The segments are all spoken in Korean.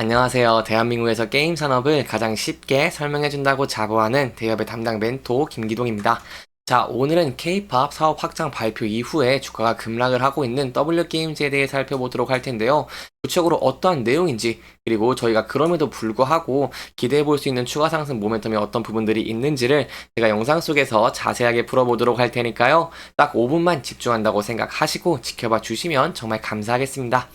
안녕하세요. 대한민국에서 게임 산업을 가장 쉽게 설명해준다고 자부하는 대기업의 담당 멘토 김기동입니다. 자, 오늘은 K-팝 사업 확장 발표 이후에 주가가 급락을 하고 있는 W게임즈에 대해 살펴보도록 할 텐데요. 구체적으로 어떠한 내용인지, 그리고 저희가 그럼에도 불구하고 기대해 볼 수 있는 추가 상승 모멘텀이 어떤 부분들이 있는지를 제가 영상 속에서 자세하게 풀어보도록 할 테니까요. 딱 5분만 집중한다고 생각하시고 지켜봐 주시면 정말 감사하겠습니다.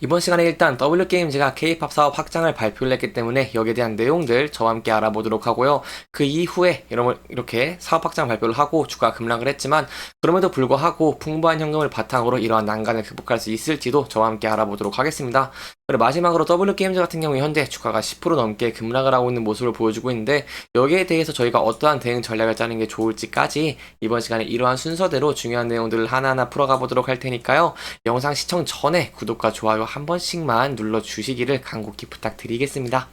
이번 시간에 일단 W게임즈가 K-팝 사업 확장을 발표를 했기 때문에 여기에 대한 내용들 저와 함께 알아보도록 하고요. 그 이후에 이렇게 사업 확장 발표를 하고 주가가 급락을 했지만 그럼에도 불구하고 풍부한 현금을 바탕으로 이러한 난관을 극복할 수 있을지도 저와 함께 알아보도록 하겠습니다. 그리고 마지막으로 W게임즈 같은 경우 현재 주가가 10% 넘게 급락을 하고 있는 모습을 보여주고 있는데 여기에 대해서 저희가 어떠한 대응 전략을 짜는 게 좋을지까지 이번 시간에 이러한 순서대로 중요한 내용들을 하나하나 풀어가 보도록 할 테니까요. 영상 시청 전에 구독과 좋아요 한 번씩만 눌러주시기를 간곡히 부탁드리겠습니다.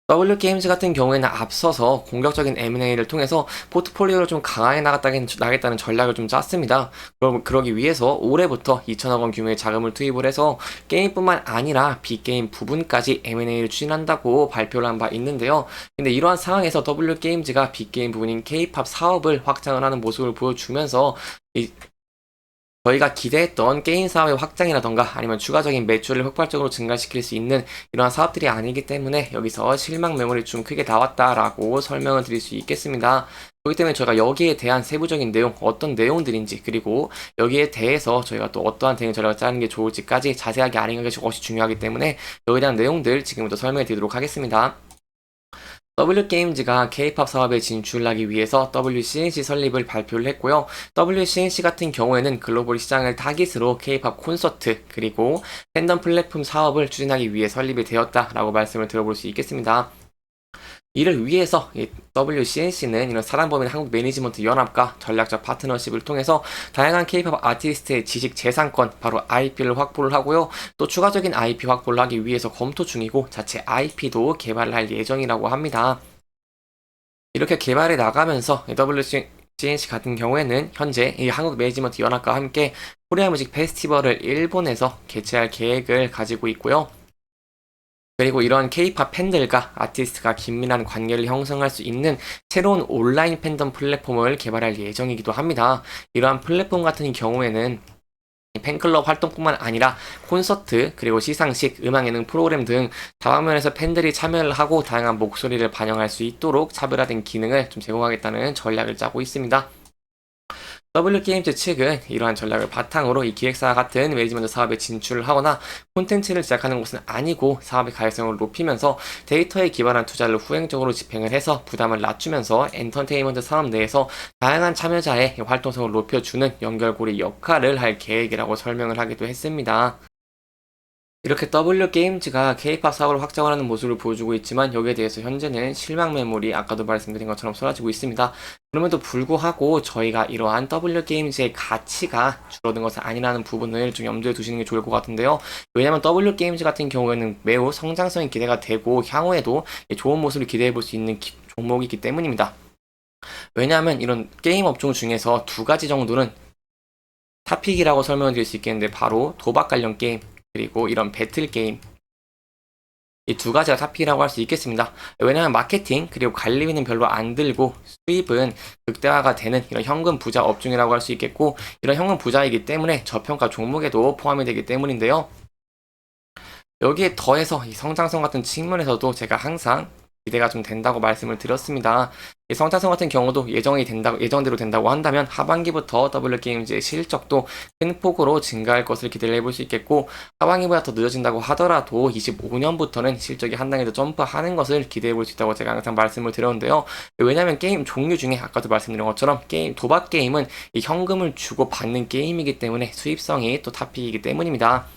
W게임즈 같은 경우에는 앞서서 공격적인 M&A를 통해서 포트폴리오를 좀 강하게 나가겠다는 전략을 좀 짰습니다. 그러기 위해서 올해부터 2천억 원 규모의 자금을 투입을 해서 게임뿐만 아니라 빅게임 부분까지 M&A를 추진한다고 발표를 한 바 있는데요. 근데 이러한 상황에서 W게임즈가 빅게임 부분인 K-팝 사업을 확장을 하는 모습을 보여주면서 저희가 기대했던 게임 사업의 확장이라던가 아니면 추가적인 매출을 폭발적으로 증가시킬 수 있는 이러한 사업들이 아니기 때문에 여기서 실망 매물이 좀 크게 나왔다라고 설명을 드릴 수 있겠습니다. 그렇기 때문에 저희가 여기에 대한 세부적인 내용, 어떤 내용들인지 그리고 여기에 대해서 저희가 또 어떠한 대응 전략을 짜는 게 좋을지까지 자세하게 알리는 것이 중요하기 때문에 여기에 대한 내용들 지금부터 설명해 드리도록 하겠습니다. W게임즈가 K-팝 사업에 진출하기 위해서 WCNC 설립을 발표를 했고요. WCNC 같은 경우에는 글로벌 시장을 타깃으로 K-팝 콘서트 그리고 팬덤 플랫폼 사업을 추진하기 위해 설립이 되었다라고 말씀을 들어볼 수 있겠습니다. 이를 위해서 WCNC는 이런 사단법인 한국 매니지먼트 연합과 전략적 파트너십을 통해서 다양한 K-팝 아티스트의 지식 재산권, 바로 IP를 확보를 하고요. 또 추가적인 IP 확보를 하기 위해서 검토 중이고 자체 IP도 개발을 할 예정이라고 합니다. 이렇게 개발해 나가면서 WCNC 같은 경우에는 현재 이 한국 매니지먼트 연합과 함께 코리아 뮤직 페스티벌을 일본에서 개최할 계획을 가지고 있고요. 그리고 이런 K-팝 팬들과 아티스트가 긴밀한 관계를 형성할 수 있는 새로운 온라인 팬덤 플랫폼을 개발할 예정이기도 합니다. 이러한 플랫폼 같은 경우에는 팬클럽 활동뿐만 아니라 콘서트, 그리고 시상식, 음악 예능 프로그램 등 다방면에서 팬들이 참여를 하고 다양한 목소리를 반영할 수 있도록 차별화된 기능을 좀 제공하겠다는 전략을 짜고 있습니다. W게임즈 측은 이러한 전략을 바탕으로 이 기획사와 같은 매니지먼트 사업에 진출을 하거나 콘텐츠를 제작하는 곳은 아니고 사업의 가능성을 높이면서 데이터에 기반한 투자를 후행적으로 집행을 해서 부담을 낮추면서 엔터테인먼트 산업 내에서 다양한 참여자의 활동성을 높여주는 연결고리 역할을 할 계획이라고 설명을 하기도 했습니다. 이렇게 W게임즈가 K-팝 사업을 확장하는 모습을 보여주고 있지만 여기에 대해서 현재는 실망 매물이 아까도 말씀드린 것처럼 쏟아지고 있습니다. 그럼에도 불구하고 저희가 이러한 W게임즈의 가치가 줄어든 것은 아니라는 부분을 좀 염두에 두시는 게 좋을 것 같은데요. 왜냐하면 W게임즈 같은 경우에는 매우 성장성이 기대가 되고 향후에도 좋은 모습을 기대해 볼 수 있는 종목이기 때문입니다. 왜냐하면 이런 게임 업종 중에서 두 가지 정도는 탑픽이라고 설명을 드릴 수 있겠는데 바로 도박 관련 게임 그리고 이런 배틀 게임 이 두 가지가 탑픽이라고 할 수 있겠습니다. 왜냐하면 마케팅 그리고 관리비는 별로 안 들고 수입은 극대화가 되는 이런 현금 부자 업종이라고 할 수 있겠고 이런 현금 부자이기 때문에 저평가 종목에도 포함이 되기 때문인데요. 여기에 더해서 이 성장성 같은 측면에서도 제가 항상 기대가 좀 된다고 말씀을 드렸습니다. 이 성장성 같은 경우도 예정대로 된다고 한다면 하반기부터 W게임즈의 실적도 큰 폭으로 증가할 것을 기대를 해볼 수 있겠고 하반기보다 더 늦어진다고 하더라도 25년부터는 실적이 한 단계 더 점프하는 것을 기대해 볼 수 있다고 제가 항상 말씀을 드렸는데요. 왜냐하면 게임 종류 중에 아까도 말씀드린 것처럼 도박 게임은 이 현금을 주고 받는 게임이기 때문에 수입성이 또 탑픽이기 때문입니다.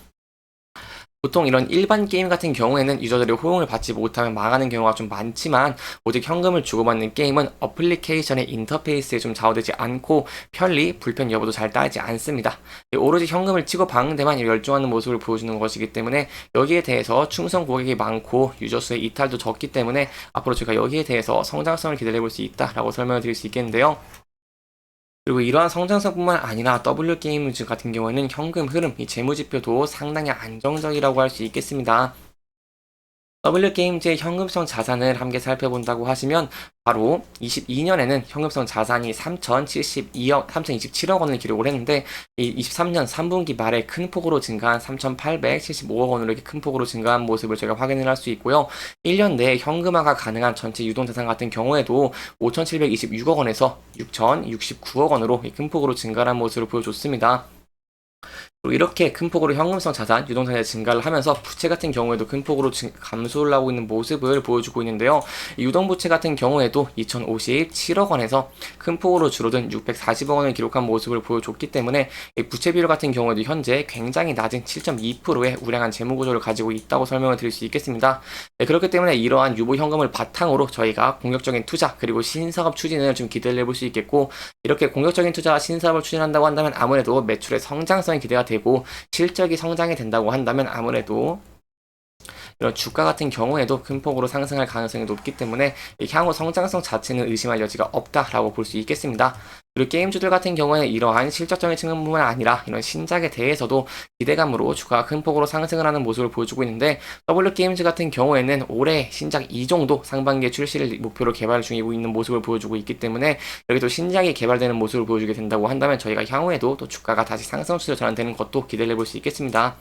보통 이런 일반 게임 같은 경우에는 유저들의 호응을 받지 못하면 망하는 경우가 좀 많지만 오직 현금을 주고받는 게임은 어플리케이션의 인터페이스에 좀 좌우되지 않고 편리, 불편 여부도 잘 따르지 않습니다. 오로지 현금을 치고 받는 데만 열중하는 모습을 보여주는 것이기 때문에 여기에 대해서 충성 고객이 많고 유저 수의 이탈도 적기 때문에 앞으로 제가 여기에 대해서 성장성을 기대해 볼 수 있다라고 설명을 드릴 수 있겠는데요. 그리고 이러한 성장성뿐만 아니라 W게임즈 같은 경우에는 현금 흐름, 이 재무지표도 상당히 안정적이라고 할 수 있겠습니다. W게임즈의 현금성 자산을 함께 살펴본다고 하시면 바로 22년에는 현금성 자산이 3,027억 원을 기록을 했는데 이 23년 3분기 말에 큰 폭으로 증가한 3,875억 원으로 이렇게 큰 폭으로 증가한 모습을 저희가 확인을 할 수 있고요. 1년 내에 현금화가 가능한 전체 유동자산 같은 경우에도 5,726억 원에서 6,069억 원으로 큰 폭으로 증가한 모습을 보여줬습니다. 그리고 이렇게 큰 폭으로 현금성 자산, 유동산의 증가를 하면서 부채 같은 경우에도 큰 폭으로 감소를 하고 있는 모습을 보여주고 있는데요. 유동부채 같은 경우에도 2,057억 원에서 큰 폭으로 줄어든 640억 원을 기록한 모습을 보여줬기 때문에 부채 비율 같은 경우에도 현재 굉장히 낮은 7.2%의 우량한 재무구조를 가지고 있다고 설명을 드릴 수 있겠습니다. 네, 그렇기 때문에 이러한 유보 현금을 바탕으로 저희가 공격적인 투자 그리고 신사업 추진을 좀 기대를 해볼 수 있겠고, 이렇게 공격적인 투자와 신사업을 추진한다고 한다면 아무래도 매출의 성장성이 기대가 되고 실적이 성장이 된다고 한다면 아무래도 이런 주가 같은 경우에도 큰 폭으로 상승할 가능성이 높기 때문에 향후 성장성 자체는 의심할 여지가 없다라고 볼 수 있겠습니다. 그리고 게임주들 같은 경우에는 이러한 실적적인 측면뿐만 아니라 이런 신작에 대해서도 기대감으로 주가가 큰 폭으로 상승을 하는 모습을 보여주고 있는데, W게임즈 같은 경우에는 올해 신작 2종도 상반기에 출시를 목표로 개발 중이고 있는 모습을 보여주고 있기 때문에 여기 또 신작이 개발되는 모습을 보여주게 된다고 한다면 저희가 향후에도 또 주가가 다시 상승 추세로 전환되는 것도 기대를 해볼 수 있겠습니다.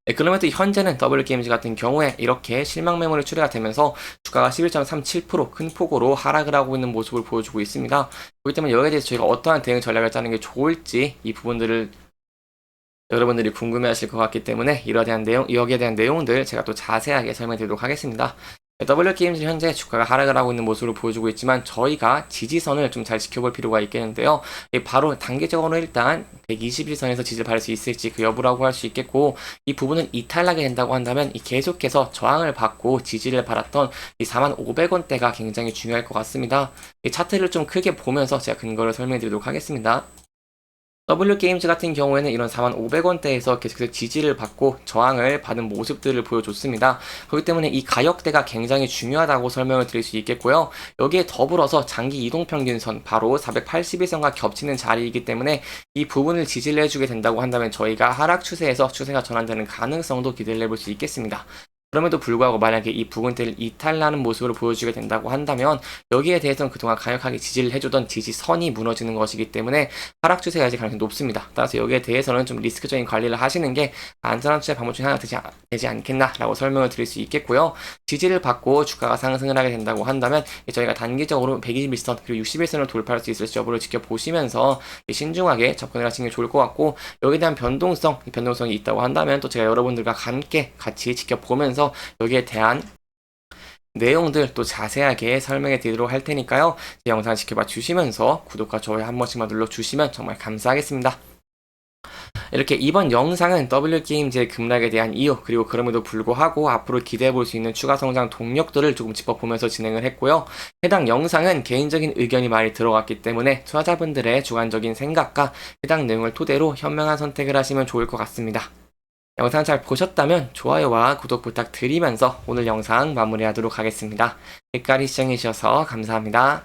네, 그러면 또 현재는 W게임즈 같은 경우에 이렇게 실망 매물이 출회가 되면서 주가가 11.37% 큰 폭으로 하락을 하고 있는 모습을 보여주고 있습니다. 그렇기 때문에 여기에 대해서 저희가 어떠한 대응 전략을 짜는 게 좋을지 이 부분들을 여러분들이 궁금해 하실 것 같기 때문에 여기에 대한 내용들 제가 또 자세하게 설명드리도록 하겠습니다. W게임즈 현재 주가가 하락을 하고 있는 모습을 보여주고 있지만 저희가 지지선을 좀 잘 지켜볼 필요가 있겠는데요. 바로 단기적으로 일단 121선에서 지지를 받을 수 있을지 그 여부라고 할 수 있겠고, 이 부분은 이탈하게 된다고 한다면 계속해서 저항을 받고 지지를 받았던 이 45,500원대가 굉장히 중요할 것 같습니다. 이 차트를 좀 크게 보면서 제가 근거를 설명드리도록 하겠습니다. W게임즈 같은 경우에는 이런 45,500원대에서 계속해서 지지를 받고 저항을 받은 모습들을 보여줬습니다. 그렇기 때문에 이 가격대가 굉장히 중요하다고 설명을 드릴 수 있겠고요. 여기에 더불어서 장기 이동평균선 바로 481선과 겹치는 자리이기 때문에 이 부분을 지지를 해주게 된다고 한다면 저희가 하락 추세에서 추세가 전환되는 가능성도 기대를 해볼 수 있겠습니다. 그럼에도 불구하고 만약에 이 부분대를 이탈하는 모습으로 보여주게 된다고 한다면 여기에 대해서는 그동안 강력하게 지지를 해주던 지지선이 무너지는 것이기 때문에 하락 추세가 아직 가능성이 높습니다. 따라서 여기에 대해서는 좀 리스크적인 관리를 하시는 게 안전한 투자 방법 중 하나가 되지 않겠나라고 설명을 드릴 수 있겠고요. 지지를 받고 주가가 상승을 하게 된다고 한다면 저희가 단기적으로 121선 그리고 61선을 돌파할 수 있을지 여부를 지켜보시면서 신중하게 접근을 하시는 게 좋을 것 같고, 여기에 대한 변동성이 있다고 한다면 또 제가 여러분들과 함께 같이 지켜보면서 여기에 대한 내용들 또 자세하게 설명해 드리도록 할 테니까요. 제 영상 지켜봐 주시면서 구독과 좋아요 한 번씩만 눌러주시면 정말 감사하겠습니다. 이렇게 이번 영상은 W게임즈의 급락에 대한 이유, 그리고 그럼에도 불구하고 앞으로 기대해 볼 수 있는 추가 성장 동력들을 조금 짚어보면서 진행을 했고요. 해당 영상은 개인적인 의견이 많이 들어갔기 때문에 투자자분들의 주관적인 생각과 해당 내용을 토대로 현명한 선택을 하시면 좋을 것 같습니다. 영상 잘 보셨다면 좋아요와 구독 부탁드리면서 오늘 영상 마무리하도록 하겠습니다. 끝까지 시청해주셔서 감사합니다.